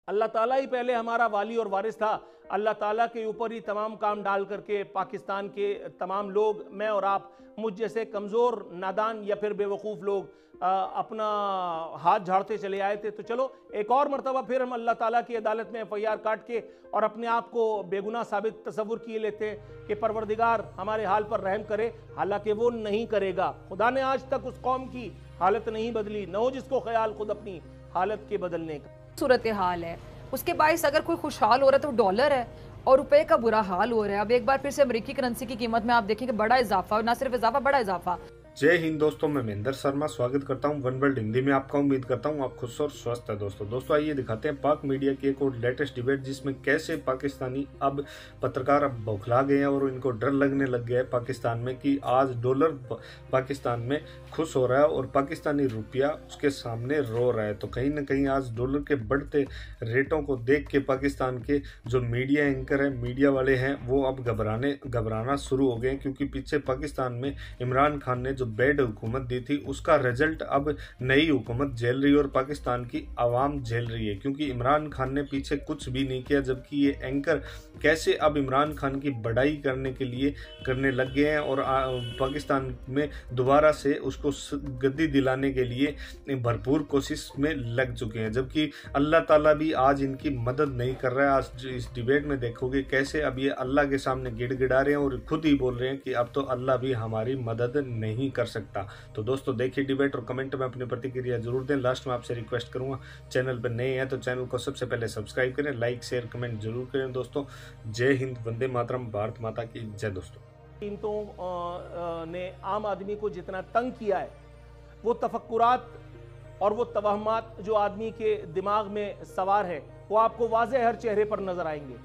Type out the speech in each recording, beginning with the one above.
अल्लाह ताला ही पहले हमारा वाली और वारिस था। अल्लाह ताला के ऊपर ही तमाम काम डाल करके पाकिस्तान के तमाम लोग, मैं और आप, मुझ जैसे कमज़ोर, नादान या फिर बेवकूफ़ लोग अपना हाथ झाड़ते चले आए थे। तो चलो एक और मरतबा फिर हम अल्लाह ताला की अदालत में FIR काट के और अपने आप को बेगुनाह साबित तसव्वुर किए लेते कि परवरदिगार हमारे हाल पर रहम करे, हालांकि वो नहीं करेगा। खुदा ने आज तक उस कौम की हालत नहीं बदली, न हो जिसको ख्याल खुद अपनी हालत के बदलने का। सूरत हाल है उसके बायस अगर कोई खुशहाल हो रहा है तो डॉलर है और रुपए का बुरा हाल हो रहा है। अब एक बार फिर से अमेरिकी करेंसी की कीमत में आप देखेंगे बड़ा इजाफा, और ना सिर्फ इजाफा, बड़ा इजाफा। जय हिंद दोस्तों, मैं महेंद्र शर्मा स्वागत करता हूं वन वर्ल्ड हिंदी में आपका। उम्मीद करता हूं आप खुश और स्वस्थ है। दोस्तों आइए दिखाते हैं पाक मीडिया की एक और लेटेस्ट डिबेट, जिसमें कैसे पाकिस्तानी अब पत्रकार अब बौखला गए हैं और इनको डर लगने लग गया है पाकिस्तान में कि आज डॉलर पाकिस्तान में खुश हो रहा है और पाकिस्तानी रुपया उसके सामने रो रहा है। तो कहीं ना कहीं आज डॉलर के बढ़ते रेटों को देख के पाकिस्तान के जो मीडिया एंकर है, मीडिया वाले हैं, वो अब घबराना शुरू हो गए, क्योंकि पीछे पाकिस्तान में इमरान खान ने बेड हुकूमत दी थी, उसका रिजल्ट अब नई हुकूमत झेल रही है और पाकिस्तान की आवाम झेल रही है, क्योंकि इमरान खान ने पीछे कुछ भी नहीं किया। जबकि ये एंकर कैसे अब इमरान खान की बड़ाई करने के लिए करने लग गए हैं और पाकिस्तान में दोबारा से उसको गद्दी दिलाने के लिए भरपूर कोशिश में लग चुके हैं। जबकि अल्लाह ताला भी आज इनकी मदद नहीं कर रहा है। आज इस डिबेट में देखोगे कैसे अब ये अल्लाह के सामने गिड़गिड़ा रहे हैं और खुद ही बोल रहे हैं कि अब तो अल्लाह भी हमारी मदद नहीं कर सकता। तो दोस्तों देखिए डिबेट और कमेंट में अपनी प्रतिक्रिया जरूर दें। लास्ट में आपसे रिक्वेस्ट करूंगा, चैनल पर नए हैं तो चैनल को सबसे पहले सब्सक्राइब करें, लाइक शेयर कमेंट जरूर करें। दोस्तों जय हिंद, वंदे मातरम, भारत माता की जय। दोस्तों कीमतों ने आम आदमी को जितना तंग किया है, वो तफक्कुरात और वो तवहमात जो आदमी के दिमाग में सवार है, वो आपको वाज़ेह हर चेहरे पर नजर आएंगे।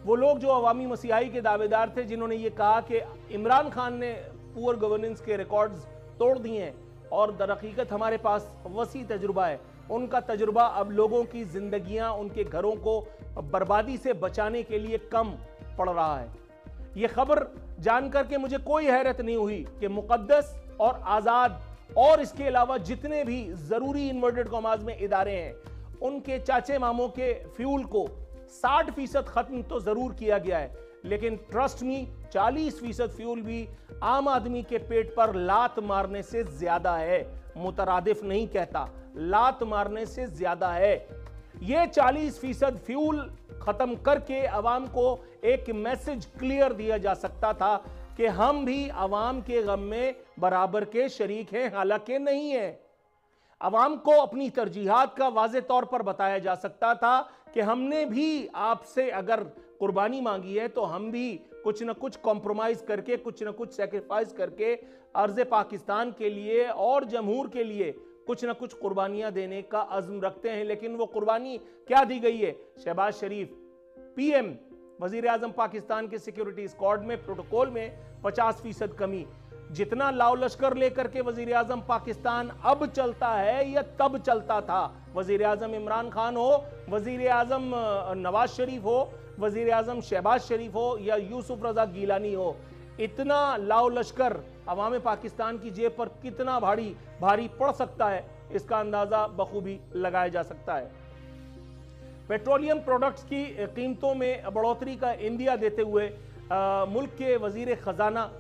वो लोग जो अवामी मसीहाई के दावेदार थे, जिन्होंने ये कहा कि इमरान खान ने पुअर गवर्नेंस के रिकॉर्ड्स तोड़ दिए हैं और दर हकीकत हमारे पास वसी तजुर्बा है, उनका तजुर्बा अब लोगों की जिंदगियां, उनके घरों को बर्बादी से बचाने के लिए कम पड़ रहा है। ये खबर जान करके मुझे कोई हैरत नहीं हुई कि मुकद्दस और आज़ाद और इसके अलावा जितने भी ज़रूरी इन्वर्टेड कॉमास में इदारे हैं, उनके चाचे मामों के फ्यूल को 60% ख़त्म तो ज़रूर किया गया है, लेकिन ट्रस्ट मी 40% फ्यूल भी आम आदमी के पेट पर लात मारने से ज्यादा है। मुतरादिफ नहीं कहता, लात मारने से ज्यादा है। ये 40% फ्यूल खत्म करके अवाम को एक मैसेज क्लियर दिया जा सकता था कि हम भी अवाम के गम में बराबर के शरीक हैं, हालांकि नहीं है। अवाम को अपनी तरजीहात का वाज़े तौर पर बताया जा सकता था कि हमने भी आपसे अगर कुर्बानी मांगी है तो हम भी कुछ न कुछ कॉम्प्रोमाइज करके, कुछ न कुछ सेक्रीफाइस करके अर्ज़ पाकिस्तान के लिए और जमहूर के लिए कुछ न कुछ कुर्बानियां देने का अज़्म रखते हैं। लेकिन वो कुर्बानी क्या दी गई है? शहबाज शरीफ PM वजीर आजम पाकिस्तान के सिक्योरिटी स्क्वाड में प्रोटोकॉल में 50% कमी। जितना लाव लश्कर लेकर के वजीर आजम पाकिस्तान अब चलता है या तब चलता था, वजीर आजम इमरान खान हो, वजीर आजम नवाज शरीफ हो, वजीर आजम शहबाज शरीफ हो या यूसुफ रजा गीलानी हो, इतना लाव लश्कर अवाम पाकिस्तान की जेब पर कितना भारी पड़ सकता है, इसका अंदाजा बखूबी लगाया जा सकता है। पेट्रोलियम प्रोडक्ट्स की कीमतों में बढ़ोतरी का इंदिया देते हुए मुल्क के वजीर खजाना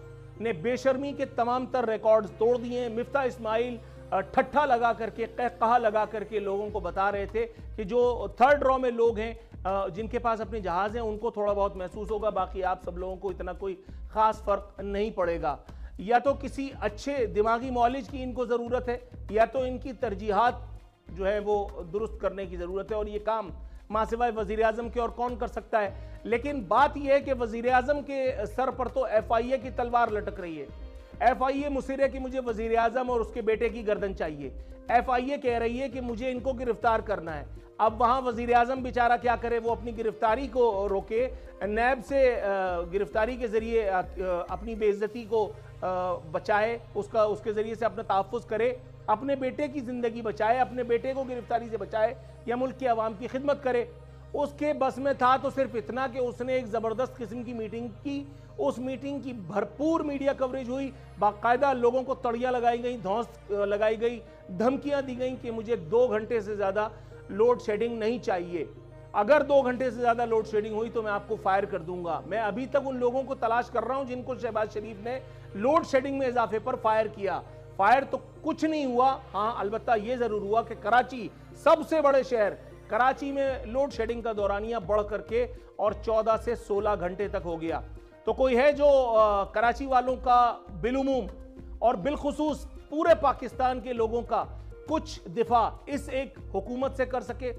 ने बेशर्मी के तमाम तर रिकॉर्ड्स तोड़ दिए। मिफ्ता इस्माइल ठट्ठा लगा करके, कहकहा लगा करके लोगों को बता रहे थे कि जो थर्ड रॉ में लोग हैं, जिनके पास अपने जहाज हैं, उनको थोड़ा बहुत महसूस होगा, बाकी आप सब लोगों को इतना कोई खास फर्क नहीं पड़ेगा। या तो किसी अच्छे दिमागी मौलिज की इनको ज़रूरत है, या तो इनकी तरजीहात जो है वो दुरुस्त करने की ज़रूरत है, और ये काम मां सिवाय वजीर आजम के और कौन कर सकता है। लेकिन बात यह है कि वजीर आजम के सर पर तो FIA की तलवार लटक रही है। FIA मुसिर है कि मुझे वजीर आजम और उसके बेटे की गर्दन चाहिए। FIA कह रही है कि मुझे इनको गिरफ्तार करना है। अब वहां वजीर आजम बेचारा क्या करे? वो अपनी गिरफ्तारी को रोके, नैब से गिरफ्तारी के जरिए अपनी बेइज्जती को बचाए, उसके जरिए से अपना तहफ़्फ़ुज़ करे, अपने बेटे की जिंदगी बचाए, अपने बेटे को गिरफ्तारी से बचाए, या मुल्क के अवाम की खिदमत करे। उसके बस में था तो सिर्फ इतना कि उसने एक ज़बरदस्त किस्म की मीटिंग की। उस मीटिंग की भरपूर मीडिया कवरेज हुई, बाकायदा लोगों को तड़ियाँ लगाई गई, धौंस लगाई गई, धमकियाँ दी गई कि मुझे 2 घंटे से ज़्यादा लोड शेडिंग नहीं चाहिए। अगर 2 घंटे से ज्यादा लोड शेडिंग हुई तो मैं आपको फायर कर दूंगा। मैं अभी तक उन लोगों को तलाश कर रहा हूं जिनको शहबाज शरीफ ने लोड शेडिंग में इजाफे पर फायर किया। फायर तो कुछ नहीं हुआ। हाँ, अलबत्ता यह जरूर हुआ कि कराची, सबसे बड़े शहर कराची में लोड शेडिंग का दौरानिया बढ़ करके और 14 से 16 घंटे तक हो गया। तो कोई है जो कराची वालों का बिलुमूम और बिलखुसूस पूरे पाकिस्तान के लोगों का कुछ दिफा इस एक हुकूमत से कर सके?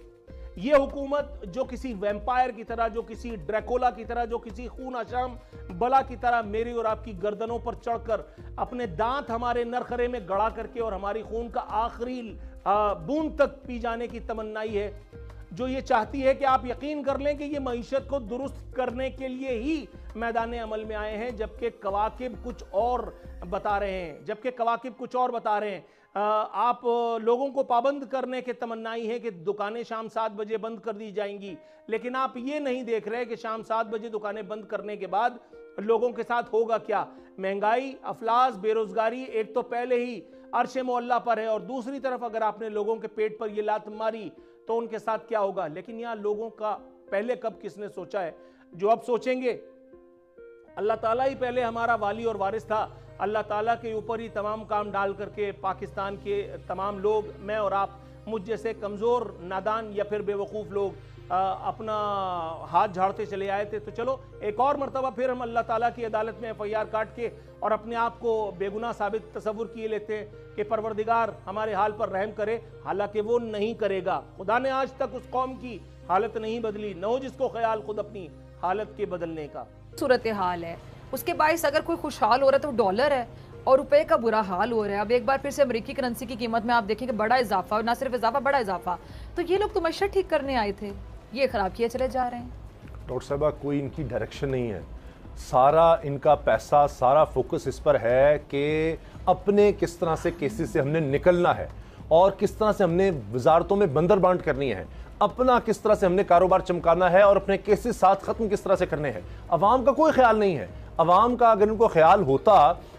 ये हुकूमत जो किसी वैम्पायर की तरह, जो किसी ड्रैकोला की तरह, जो किसी खून आशाम बला की तरह मेरी और आपकी गर्दनों पर चढ़कर अपने दांत हमारे नरखरे में गड़ा करके और हमारी खून का आखिरी बूंद तक पी जाने की तमन्नाई है, जो ये चाहती है कि आप यकीन कर लें कि ये मईशत को दुरुस्त करने के लिए ही मैदान अमल में आए हैं, जबकि कवाकिब कुछ और बता रहे हैं। आप लोगों को पाबंद करने के तमन्नाई है कि दुकानें शाम 7 बजे बंद कर दी जाएंगी, लेकिन आप ये नहीं देख रहे कि शाम 7 बजे दुकानें बंद करने के बाद लोगों के साथ होगा क्या। महंगाई, अफलास, बेरोजगारी एक तो पहले ही अर्श मोअल्ला पर है और दूसरी तरफ अगर आपने लोगों के पेट पर यह लात मारी तो उनके साथ क्या होगा। लेकिन यहां लोगों का पहले कब किसने सोचा है? जो अब सोचेंगे, अल्लाह ताला ही पहले हमारा वाली और वारिस था। अल्लाह ताला के ऊपर ही तमाम काम डाल करके पाकिस्तान के तमाम लोग, मैं और आप, मुझ जैसे कमज़ोर, नादान या फिर बेवकूफ़ लोग अपना हाथ झाड़ते चले आए थे। तो चलो एक और मरतबा फिर हम अल्लाह ताला की अदालत में FIR काट के और अपने आप को बेगुनाह साबित तसव्वुर किए लेते हैं कि परवरदिगार हमारे हाल पर रहम करे, हालांकि वो नहीं करेगा। खुदा ने आज तक उस कौम की हालत नहीं बदली, न हो जिसको ख्याल खुद अपनी हालत के बदलने का। सूरत हाल है, उसके बायस अगर कोई खुशहाल हो रहा है तो डॉलर है और रुपए का बुरा हाल हो रहा है। अब एक बार फिर से अमेरिकी करेंसी की कीमत में आप देखेंगे बड़ा इजाफा, और ना सिर्फ इजाफा, बड़ा इजाफा। तो ये लोग तो मईशत ठीक करने आए थे, ये खराब किए चले जा रहे हैं। डॉक्टर साहबा, कोई इनकी डायरेक्शन नहीं है। सारा इनका पैसा, सारा फोकस इस पर है कि अपने किस तरह से केसेस से हमने निकलना है और किस तरह से हमने वजारतों में बंदर बांट करनी है, अपना किस तरह से हमने कारोबार चमकाना है और अपने केसेस साथ खत्म किस तरह से करने हैं। अवाम का कोई ख्याल नहीं है। अवाम का अगर इनको ख्याल होता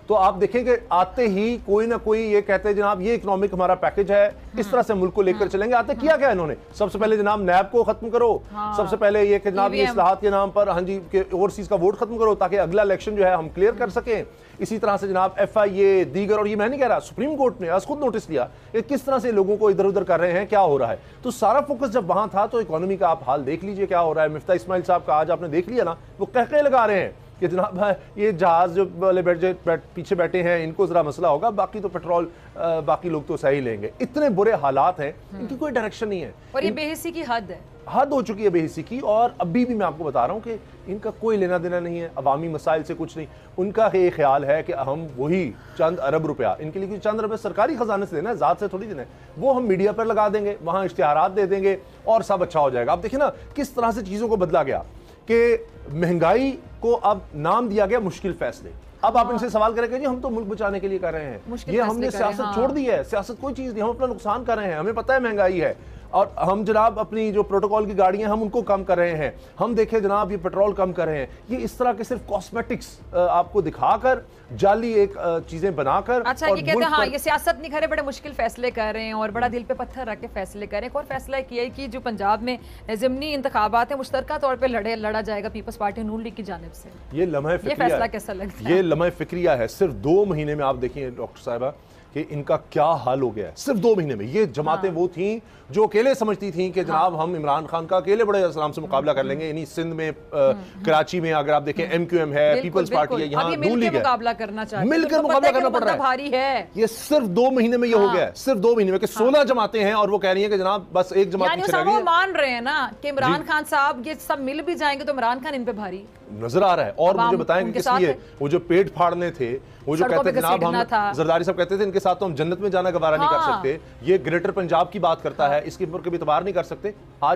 तो आप देखेंगे आते ही कोई ना कोई ये कहते हैं जनाब ये इकोनॉमिक हमारा पैकेज है, इस तरह से मुल्क को लेकर चलेंगे। आते किया क्या इन्होंने? सबसे पहले जनाब नैब को खत्म करो, सबसे पहले ये कि जनाब ये इस्लाहात के नाम पर, हाँ जी, के ओवरसीज का वोट खत्म करो ताकि अगला इलेक्शन जो है हम क्लियर कर सकें। इसी तरह से जनाब FIA दीगर, और ये मैं नहीं कह रहा, सुप्रीम कोर्ट ने आज खुद नोटिस लिया कि किस तरह से लोगों को इधर उधर कर रहे हैं, क्या हो रहा है। तो सारा फोकस जब वहां था तो इकोनॉमी का आप हाल देख लीजिए क्या हो रहा है। मिफ्ता इस्माइल साहब का आज आपने देख लिया ना, वो कहके लगा रहे हैं कि जनाब ये जहाज जो वाले पीछे बैठे हैं इनको जरा मसला होगा, बाकी तो पेट्रोल बाकी लोग तो सही लेंगे। इतने बुरे हालात हैं, इनकी कोई डायरेक्शन नहीं है और ये बेहिसी की हद है, हद हो चुकी है बेहिसी की। और अभी भी मैं आपको बता रहा हूं कि इनका कोई लेना देना नहीं है अवामी मसाइल से, कुछ नहीं। उनका ये ख्याल है कि हम वही चंद अरब रुपया, इनके लिए चंद अरब सरकारी खजाने से देना है, ज़ात से थोड़ी देना है, वो हम मीडिया पर लगा देंगे, वहां इश्तिहारात दे देंगे और सब अच्छा हो जाएगा। आप देखिए ना किस तरह से चीज़ों को बदला गया कि महंगाई को अब नाम दिया गया मुश्किल फैसले। अब आप इनसे सवाल करेंगे जी हम तो मुल्क बचाने के लिए कर रहे हैं, ये हमने सियासत छोड़ दी है। सियासत कोई चीज नहीं, हम अपना नुकसान कर रहे हैं। हमें पता है महंगाई है और हम जनाब अपनी जो प्रोटोकॉल की गाड़ियां हम उनको कम कर रहे हैं। हम देखें जनाब ये पेट्रोल कम कर रहे हैं। ये इस तरह के सिर्फ कॉस्मेटिक्स आपको दिखाकर, जाली एक चीजें बनाकर, अच्छा ये कहते हैं हाँ ये सियासत नहीं करे, बड़े मुश्किल फैसले कर रहे हैं और बड़ा दिल पे पत्थर रख के फैसले कर रहे हैं। एक और फैसला किया है कि जो पंजाब में ज़िमनी इंतखाबात है मुश्तरका तौर पे लड़ा जाएगा पीपल्स पार्टी नून लीग की जानिब से। ये लम्हा फिक्रिया, फैसला कैसा लगता है? ये लम्हा फिक्रिया है। सिर्फ 2 महीने में आप देखिए डॉक्टर साहिबा कि इनका क्या हाल हो गया है। सिर्फ 2 महीने में ये जमातें वो थीं जो अकेले समझती थीं कि जनाब हम इमरान खान का अकेले बड़े आराम से मुकाबला कर लेंगे। यानी सिंध में, कराची में अगर आप देखें MQM है, पीपल्स पार्टी है, यहाँ नून लीग है, मुकाबला करना चाहते, मिलकर मुकाबला करना पड़ रहा है। भारी है। ये सिर्फ 2 महीने में ये हो गया है, सिर्फ 2 महीने में कि 16 जमातें हैं और वो कह रही है कि जनाब बस एक जमात पीछे रह गई है। मान रहे हैं ना कि इमरान खान साहब ये सब मिल भी जाएंगे तो इमरान खान इन पे भारी नजर आ रहा है। और मुझे बताएंगे किस लिए वो जो पेट फाड़ने थे, वो जो कहते थे जनाब हम, जरदारी साहब कहते थे इनके साथ तो हम जन्नत में जाना गवारा नहीं कर सकते, ये ग्रेटर पंजाब की बात करता है, इसके ऊपर कभी इतबार नहीं कर सकते। आज